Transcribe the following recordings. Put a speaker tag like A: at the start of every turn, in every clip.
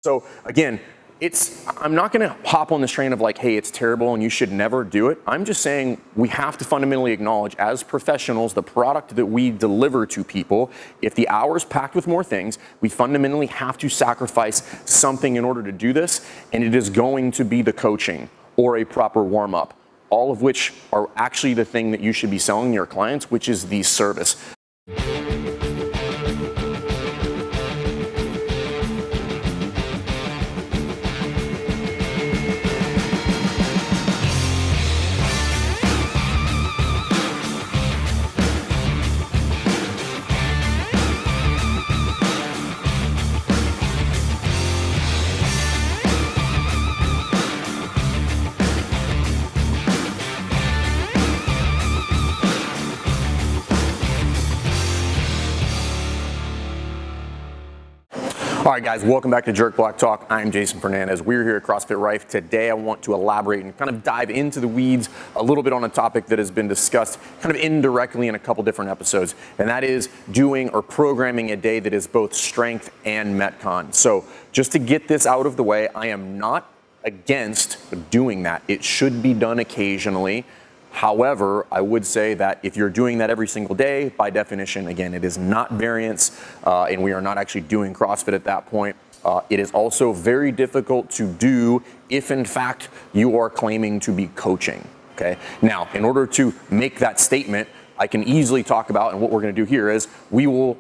A: So again, I'm not going to hop on this train of like, hey, it's terrible and you should never do it. I'm just saying we have to fundamentally acknowledge as professionals, the product that we deliver to people, if the hour is packed with more things, we fundamentally have to sacrifice something in order to do this. And it is going to be the coaching or a proper warm up, all of which are actually the thing that you should be selling your clients, which is the service. All right, guys, welcome back to Jerk Block Talk. I'm Jason Fernandez. We're here at CrossFit Rife. Today, I want to elaborate and kind of dive into the weeds a little bit on a topic that has been discussed kind of indirectly in a couple different episodes, and that is doing or programming a day that is both strength and Metcon. So just to get this out of the way, I am not against doing that. It should be done occasionally. However, I would say that if you're doing that every single day, by definition, again, it is not variance, and we are not actually doing CrossFit at that point. It is also very difficult to do if, in fact, you are claiming to be coaching, okay? Now, in order to make that statement, I can easily talk about, and what we're gonna do here is we will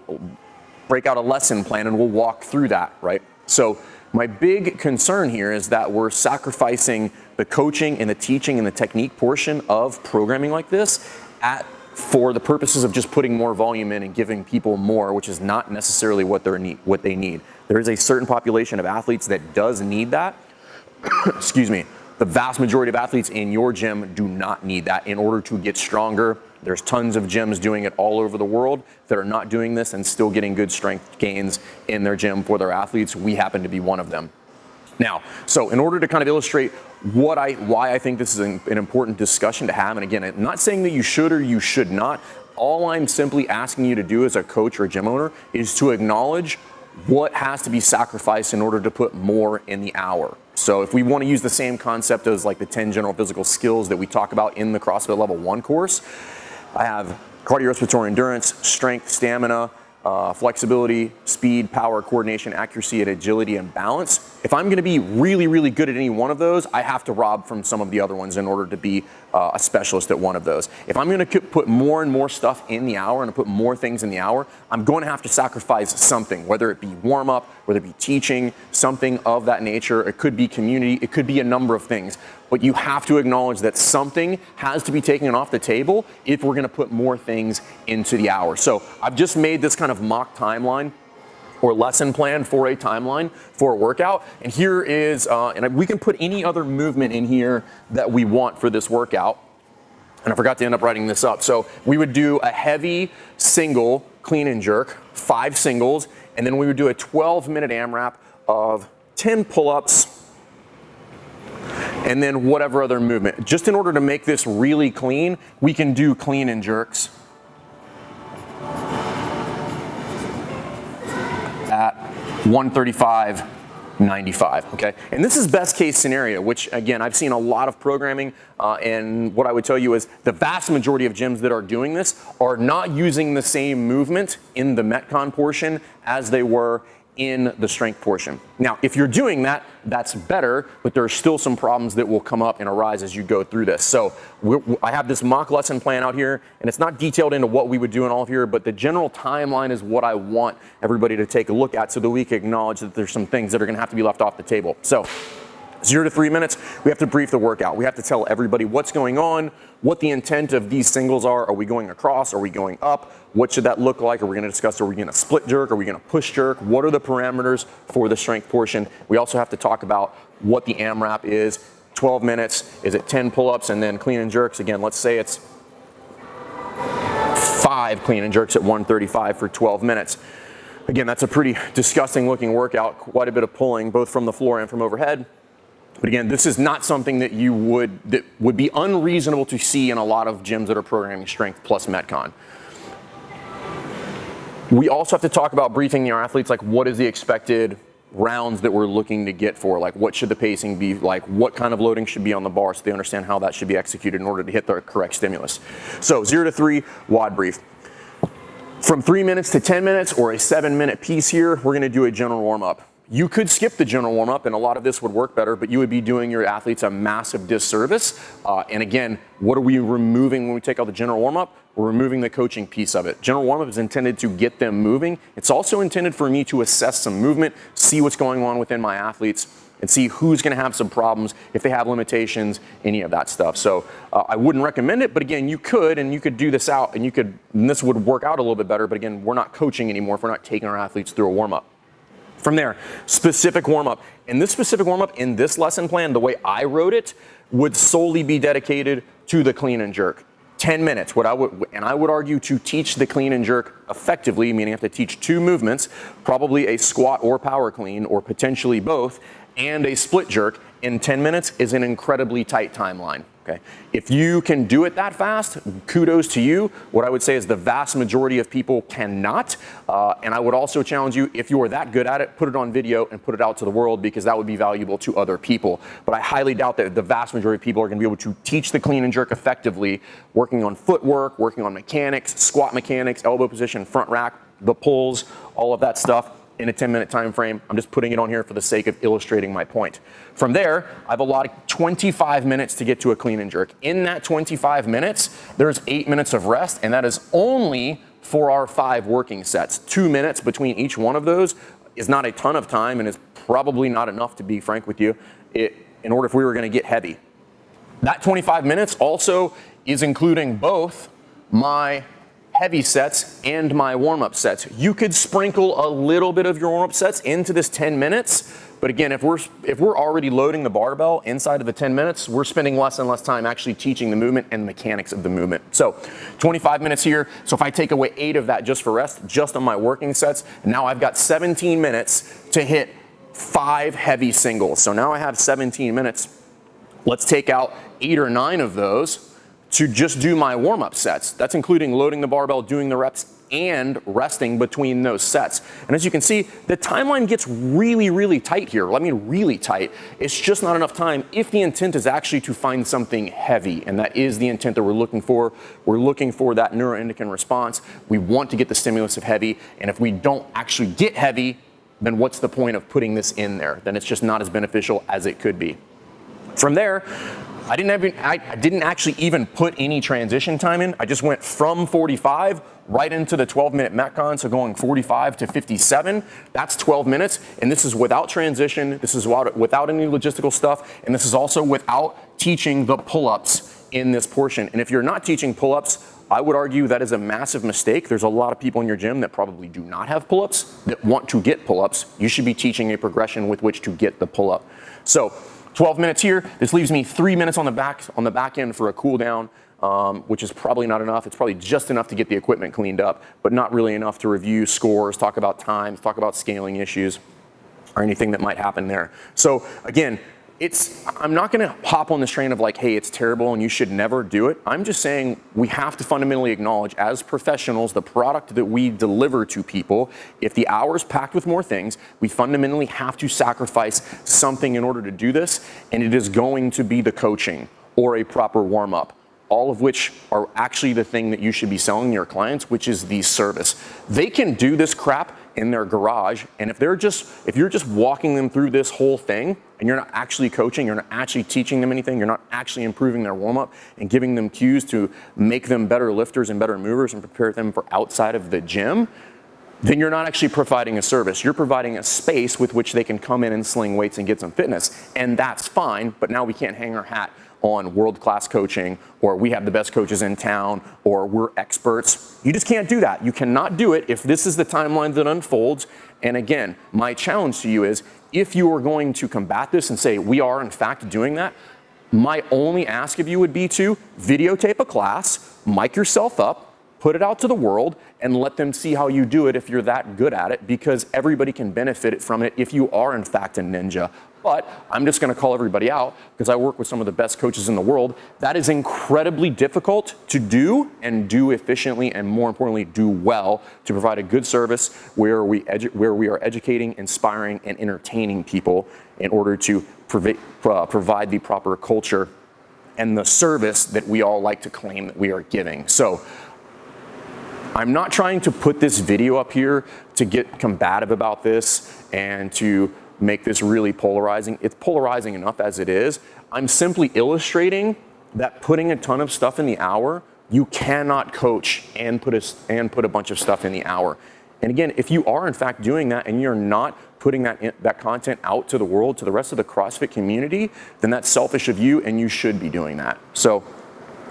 A: break out a lesson plan and we'll walk through that, right? So my big concern here is that we're sacrificing the coaching and the teaching and the technique portion of programming like this for the purposes of just putting more volume in and giving people more, which is not necessarily what they need. There is a certain population of athletes that does need that. Excuse me. The vast majority of athletes in your gym do not need that in order to get stronger. There's tons of gyms doing it all over the world that are not doing this and still getting good strength gains in their gym for their athletes. We happen to be one of them. Now, so in order to kind of illustrate why I think this is an important discussion to have, and again, I'm not saying that you should or you should not, all I'm simply asking you to do as a coach or a gym owner is to acknowledge what has to be sacrificed in order to put more in the hour. So if we want to use the same concept as like the 10 general physical skills that we talk about in the CrossFit Level 1 course, I have cardiorespiratory endurance, strength, stamina, flexibility, speed, power, coordination, accuracy, and agility and balance. If I'm going to be really, really good at any one of those, I have to rob from some of the other ones in order to be a specialist at one of those. If I'm going to put more and more stuff in the hour and put more things in the hour, I'm going to have to sacrifice something, whether it be warm up, whether it be teaching, something of that nature. It could be community. It could be a number of things. But you have to acknowledge that something has to be taken off the table if we're going to put more things into the hour. So I've just made this kind of mock timeline or lesson plan for a timeline for a workout. And here is, and we can put any other movement in here that we want for this workout. And I forgot to end up writing this up. So we would do a heavy single clean and jerk, 5 singles, and then we would do a 12-minute AMRAP of 10 pull-ups, and then whatever other movement. Just in order to make this really clean, we can do clean and jerks at 135.95, okay? And this is best case scenario, which again, I've seen a lot of programming, and what I would tell you is the vast majority of gyms that are doing this are not using the same movement in the Metcon portion as they were in the strength portion. Now, if you're doing that, that's better, but there are still some problems that will come up and arise as you go through this. So I have this mock lesson plan out here, and it's not detailed into what we would do in all of here, but the general timeline is what I want everybody to take a look at so that we can acknowledge that there's some things that are gonna have to be left off the table. So 0 to 3 minutes, we have to brief the workout. We have to tell everybody what's going on, what the intent of these singles are. Are we going across? Are we going up? What should that look like? Are we gonna discuss, are we gonna split jerk? Are we gonna push jerk? What are the parameters for the strength portion? We also have to talk about what the AMRAP is. 12 minutes, is it 10 pull-ups and then clean and jerks? Again, let's say it's 5 clean and jerks at 135 for 12 minutes. Again, that's a pretty disgusting looking workout, quite a bit of pulling, both from the floor and from overhead. But again, this is not something that would be unreasonable to see in a lot of gyms that are programming strength plus Metcon. We also have to talk about briefing our athletes, like what is the expected rounds that we're looking to get for, like what should the pacing be, like what kind of loading should be on the bar, so they understand how that should be executed in order to hit the correct stimulus. So 0 to 3 WOD brief. From 3 minutes to 10 minutes or a 7-minute piece here, we're gonna do a general warm-up. You could skip the general warm-up and a lot of this would work better, but you would be doing your athletes a massive disservice. And again, what are we removing when we take out the general warm-up? We're removing the coaching piece of it. General warm-up is intended to get them moving. It's also intended for me to assess some movement, see what's going on within my athletes, and see who's gonna have some problems, if they have limitations, any of that stuff. So I wouldn't recommend it, but again, you could do this out and this would work out a little bit better, but again, we're not coaching anymore if we're not taking our athletes through a warm-up. From there, specific warm-up. And this specific warm-up in this lesson plan, the way I wrote it, would solely be dedicated to the clean and jerk. 10 minutes, I would argue to teach the clean and jerk effectively, meaning I have to teach 2 movements, probably a squat or power clean, or potentially both, and a split jerk in 10 minutes is an incredibly tight timeline. Okay. If you can do it that fast, kudos to you. What I would say is the vast majority of people cannot. And I would also challenge you, if you are that good at it, put it on video and put it out to the world, because that would be valuable to other people. But I highly doubt that the vast majority of people are going to be able to teach the clean and jerk effectively, working on footwork, working on mechanics, squat mechanics, elbow position, front rack, the pulls, all of that stuff in a 10-minute time frame. I'm just putting it on here for the sake of illustrating my point. From there, I've allotted 25 minutes to get to a clean and jerk. In that 25 minutes, there's 8 minutes of rest, and that is only for our 5 working sets. 2 minutes between each one of those is not a ton of time and is probably not enough, to be frank with you, in order if we were gonna get heavy. That 25 minutes also is including both my heavy sets and my warm-up sets. You could sprinkle a little bit of your warm-up sets into this 10 minutes, but again, if we're already loading the barbell inside of the 10 minutes, we're spending less and less time actually teaching the movement and the mechanics of the movement. So 25 minutes here. So if I take away 8 of that just for rest, just on my working sets, now I've got 17 minutes to hit 5 heavy singles. So now I have 17 minutes. Let's take out 8 or 9 of those to just do my warm-up sets. That's including loading the barbell, doing the reps, and resting between those sets. And as you can see, the timeline gets really, really tight here. I mean, really tight. It's just not enough time if the intent is actually to find something heavy, and that is the intent that we're looking for. We're looking for that neuroendocrine response. We want to get the stimulus of heavy, and if we don't actually get heavy, then what's the point of putting this in there? Then it's just not as beneficial as it could be. From there, I didn't actually even put any transition time in. I just went from 45 right into the 12-minute Metcon, so going 45 to 57. That's 12 minutes, and this is without transition. This is without any logistical stuff, and this is also without teaching the pull-ups in this portion. And if you're not teaching pull-ups, I would argue that is a massive mistake. There's a lot of people in your gym that probably do not have pull-ups that want to get pull-ups. You should be teaching a progression with which to get the pull-up. So 12 minutes here. This leaves me 3 minutes on the back end for a cool down, which is probably not enough. It's probably just enough to get the equipment cleaned up, but not really enough to review scores, talk about times, talk about scaling issues, or anything that might happen there. So again, I'm not gonna hop on this train of like, hey, it's terrible and you should never do it. I'm just saying we have to fundamentally acknowledge as professionals, the product that we deliver to people, if the hour's packed with more things, we fundamentally have to sacrifice something in order to do this, and it is going to be the coaching or a proper warm-up, all of which are actually the thing that you should be selling your clients, which is the service. They can do this crap in their garage, and if you're just walking them through this whole thing and you're not actually coaching, you're not actually teaching them anything, you're not actually improving their warm-up and giving them cues to make them better lifters and better movers and prepare them for outside of the gym, then you're not actually providing a service. You're providing a space with which they can come in and sling weights and get some fitness, and that's fine, but now we can't hang our hat on world-class coaching, or we have the best coaches in town, or we're experts. You just can't do that. You cannot do it if this is the timeline that unfolds. And again, my challenge to you is, if you are going to combat this and say, we are in fact doing that, my only ask of you would be to videotape a class, mic yourself up, put it out to the world and let them see how you do it if you're that good at it, because everybody can benefit from it if you are in fact a ninja. But I'm just gonna call everybody out because I work with some of the best coaches in the world. That is incredibly difficult to do and do efficiently, and more importantly, do well, to provide a good service where we are educating, inspiring, and entertaining people in order to provide the proper culture and the service that we all like to claim that we are giving. So I'm not trying to put this video up here to get combative about this and to make this really polarizing. It's polarizing enough as it is. I'm simply illustrating that putting a ton of stuff in the hour, you cannot coach and put a bunch of stuff in the hour. And again, if you are in fact doing that and you're not putting that content out to the world, to the rest of the CrossFit community, then that's selfish of you and you should be doing that. So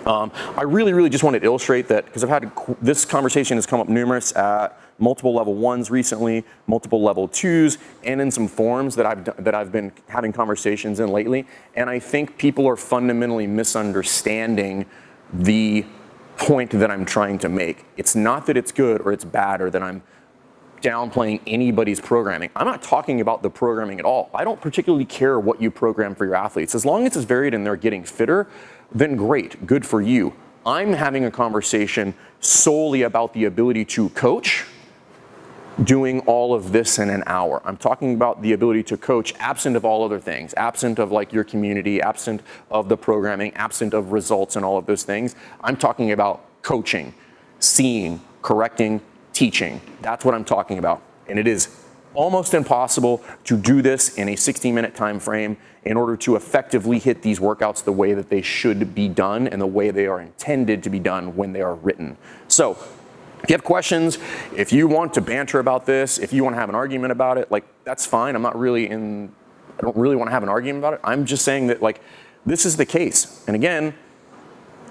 A: I really just wanted to illustrate that, because I've had this conversation has come up numerous at multiple level 1s recently, multiple level 2s, and in some forums that I've been having conversations in lately. And I think people are fundamentally misunderstanding the point that I'm trying to make. It's not that it's good or it's bad or that I'm downplaying anybody's programming. I'm not talking about the programming at all. I don't particularly care what you program for your athletes. As long as it's varied and they're getting fitter, then great, good for you. I'm having a conversation solely about the ability to coach doing all of this in an hour. I'm talking about the ability to coach absent of all other things, absent of like your community, absent of the programming, absent of results and all of those things. I'm talking about coaching, seeing, correcting, teaching. That's what I'm talking about. And it is almost impossible to do this in a 60-minute time frame in order to effectively hit these workouts the way that they should be done and the way they are intended to be done when they are written. So if you have questions, if you want to banter about this, if you want to have an argument about it, like, that's fine. I don't really want to have an argument about it. I'm just saying that, like, this is the case. And again,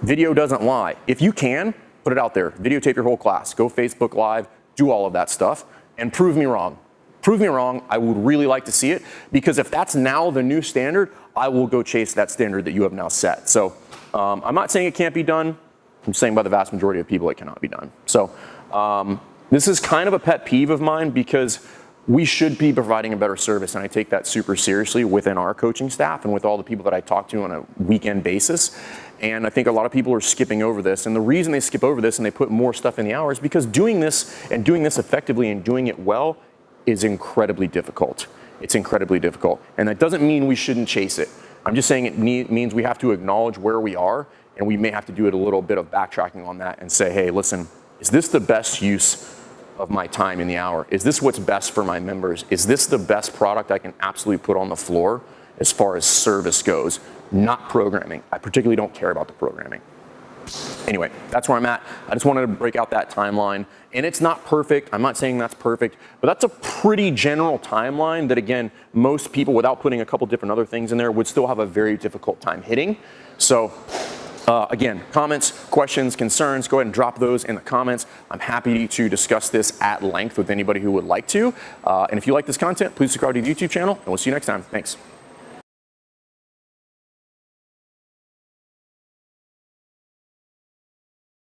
A: video doesn't lie. If you can, put it out there. Videotape your whole class. Go Facebook Live. Do all of that stuff. And prove me wrong. Prove me wrong. I would really like to see it, because if that's now the new standard, I will go chase that standard that you have now set. So I'm not saying it can't be done. I'm saying by the vast majority of people it cannot be done. So this is kind of a pet peeve of mine, because we should be providing a better service, and I take that super seriously within our coaching staff and with all the people that I talk to on a weekend basis. And I think a lot of people are skipping over this, and the reason they skip over this and they put more stuff in the hours, because doing this effectively and doing it well is incredibly difficult. It's incredibly difficult, and that doesn't mean we shouldn't chase it. I'm just saying it means we have to acknowledge where we are, and we may have to do it a little bit of backtracking on that and say, hey, listen, is this the best use of my time in the hour? Is this what's best for my members? Is this the best product I can absolutely put on the floor as far as service goes? Not programming. I particularly don't care about the programming. Anyway, that's where I'm at. I just wanted to break out that timeline. And it's not perfect. I'm not saying that's perfect, but that's a pretty general timeline that, again, most people, without putting a couple different other things in there, would still have a very difficult time hitting. So again, comments, questions, concerns, go ahead and drop those in the comments. I'm happy to discuss this at length with anybody who would like to. And if you like this content, please subscribe to the YouTube channel, and we'll see you next time. Thanks.